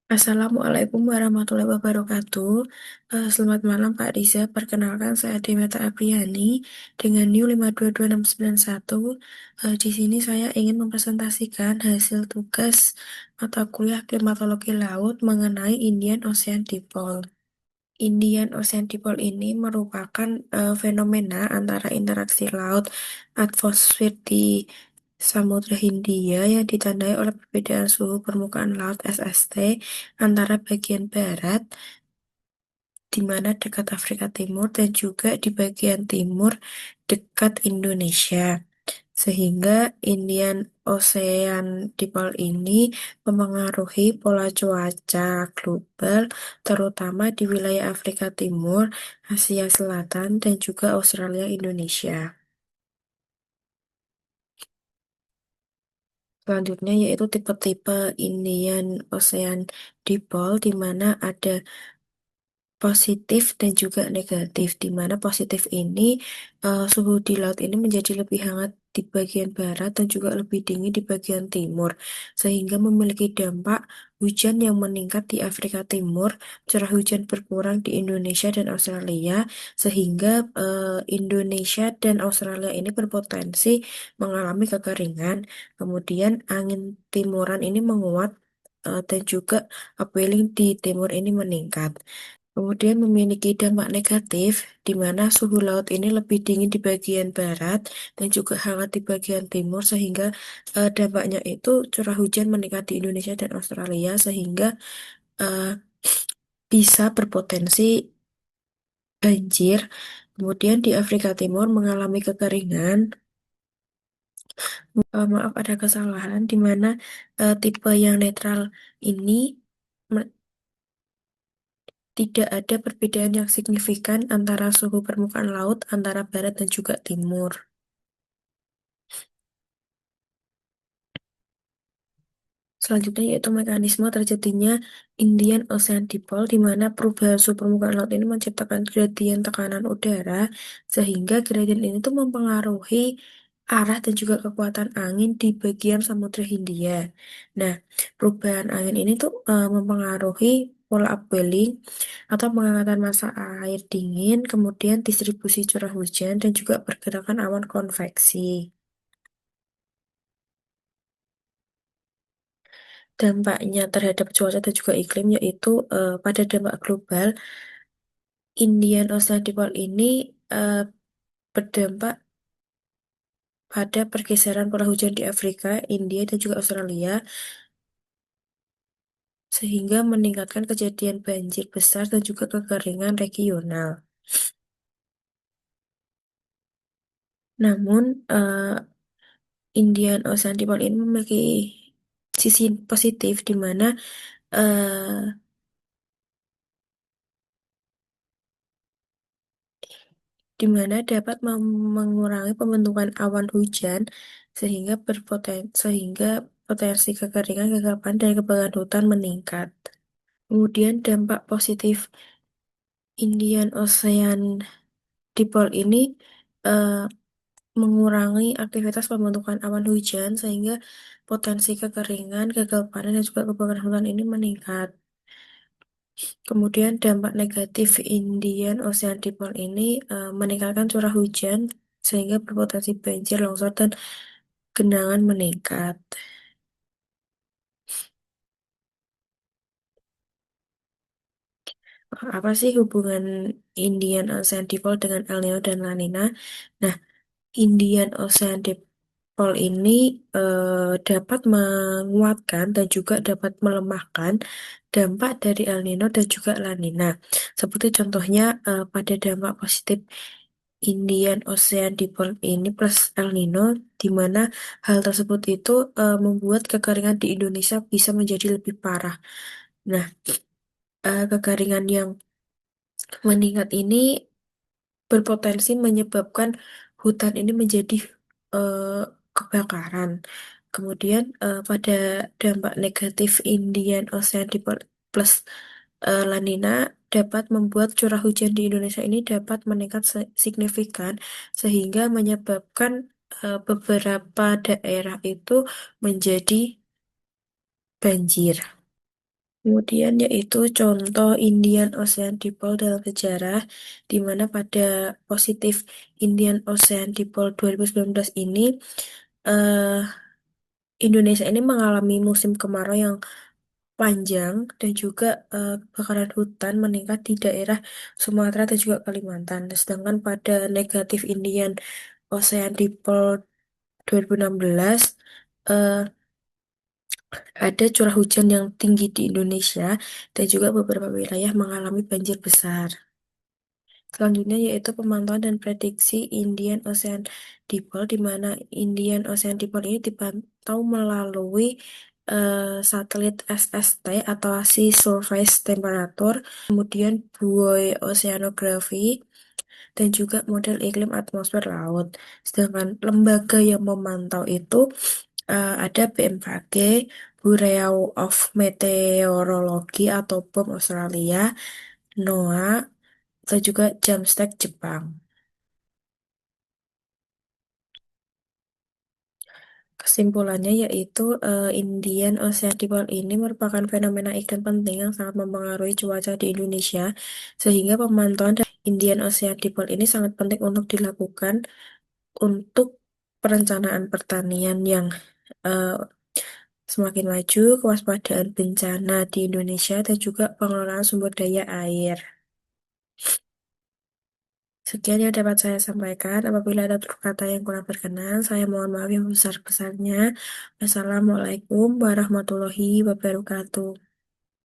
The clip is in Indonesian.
Assalamualaikum warahmatullahi wabarakatuh. Selamat malam Pak Riza. Perkenalkan saya Demeta Apriani dengan NIU 522691. Di sini saya ingin mempresentasikan hasil tugas mata kuliah klimatologi laut mengenai Indian Ocean Dipole. Indian Ocean Dipole ini merupakan fenomena antara interaksi laut atmosfer di Samudra Hindia yang ditandai oleh perbedaan suhu permukaan laut SST antara bagian barat, di mana dekat Afrika Timur, dan juga di bagian timur dekat Indonesia. Sehingga Indian Ocean Dipole ini memengaruhi pola cuaca global, terutama di wilayah Afrika Timur, Asia Selatan, dan juga Australia Indonesia. Selanjutnya yaitu tipe-tipe Indian Ocean Dipole, di mana ada positif dan juga negatif, di mana positif ini suhu di laut ini menjadi lebih hangat di bagian barat dan juga lebih dingin di bagian timur, sehingga memiliki dampak hujan yang meningkat di Afrika Timur, curah hujan berkurang di Indonesia dan Australia, sehingga Indonesia dan Australia ini berpotensi mengalami kekeringan. Kemudian angin timuran ini menguat, dan juga upwelling di timur ini meningkat. Kemudian memiliki dampak negatif, di mana suhu laut ini lebih dingin di bagian barat dan juga hangat di bagian timur, sehingga dampaknya itu curah hujan meningkat di Indonesia dan Australia, sehingga eh, bisa berpotensi banjir. Kemudian di Afrika Timur mengalami kekeringan. Maaf, ada kesalahan, di mana tipe yang netral ini tidak ada perbedaan yang signifikan antara suhu permukaan laut antara barat dan juga timur. Selanjutnya yaitu mekanisme terjadinya Indian Ocean Dipole, di mana perubahan suhu permukaan laut ini menciptakan gradien tekanan udara, sehingga gradien ini tuh mempengaruhi arah dan juga kekuatan angin di bagian Samudra Hindia. Nah, perubahan angin ini tuh mempengaruhi pola upwelling atau pengangkatan massa air dingin, kemudian distribusi curah hujan dan juga pergerakan awan konveksi. Dampaknya terhadap cuaca dan juga iklim yaitu pada dampak global, Indian Ocean Dipole ini eh, berdampak pada pergeseran pola hujan di Afrika, India, dan juga Australia, sehingga meningkatkan kejadian banjir besar dan juga kekeringan regional. Namun, Indian Ocean Dipole ini memiliki sisi positif, di mana eh, dapat mengurangi pembentukan awan hujan, sehingga potensi kekeringan, kegagapan, dan kebakaran hutan meningkat. Kemudian dampak positif Indian Ocean Dipole ini eh, mengurangi aktivitas pembentukan awan hujan, sehingga potensi kekeringan, gagal panen, dan juga kebakaran hutan ini meningkat. Kemudian dampak negatif Indian Ocean Dipole ini meningkatkan curah hujan, sehingga berpotensi banjir, longsor, dan genangan meningkat. Apa sih hubungan Indian Ocean Dipole dengan El Nino dan La Nina? Nah, Indian Ocean Dipole ini dapat menguatkan dan juga dapat melemahkan dampak dari El Nino dan juga La Nina. Seperti contohnya pada dampak positif Indian Ocean Dipole ini plus El Nino, di mana hal tersebut itu membuat kekeringan di Indonesia bisa menjadi lebih parah. Nah, kekeringan yang meningkat ini berpotensi menyebabkan hutan ini menjadi eh, kebakaran. Kemudian pada dampak negatif Indian Ocean Dipole plus La Nina dapat membuat curah hujan di Indonesia ini dapat meningkat signifikan, sehingga menyebabkan beberapa daerah itu menjadi banjir. Kemudian yaitu contoh Indian Ocean Dipole dalam sejarah, di mana pada positif Indian Ocean Dipole 2019 ini, eh, Indonesia ini mengalami musim kemarau yang panjang dan juga kebakaran hutan meningkat di daerah Sumatera dan juga Kalimantan. Sedangkan pada negatif Indian Ocean Dipole 2016, eh, ada curah hujan yang tinggi di Indonesia dan juga beberapa wilayah mengalami banjir besar. Selanjutnya yaitu pemantauan dan prediksi Indian Ocean Dipole, di mana Indian Ocean Dipole ini dipantau melalui satelit SST atau Sea Surface Temperature, kemudian buoy oceanography, dan juga model iklim atmosfer laut. Sedangkan lembaga yang memantau itu ada BMKG, Bureau of Meteorology atau BOM Australia, NOAA, dan juga Jamstec Jepang. Kesimpulannya yaitu Indian Ocean Dipole ini merupakan fenomena iklim penting yang sangat mempengaruhi cuaca di Indonesia, sehingga pemantauan dari Indian Ocean Dipole ini sangat penting untuk dilakukan untuk perencanaan pertanian yang eh, semakin maju, kewaspadaan bencana di Indonesia, dan juga pengelolaan sumber daya air. Sekian yang dapat saya sampaikan. Apabila ada kata yang kurang berkenan, saya mohon maaf yang besar-besarnya. Wassalamualaikum warahmatullahi wabarakatuh.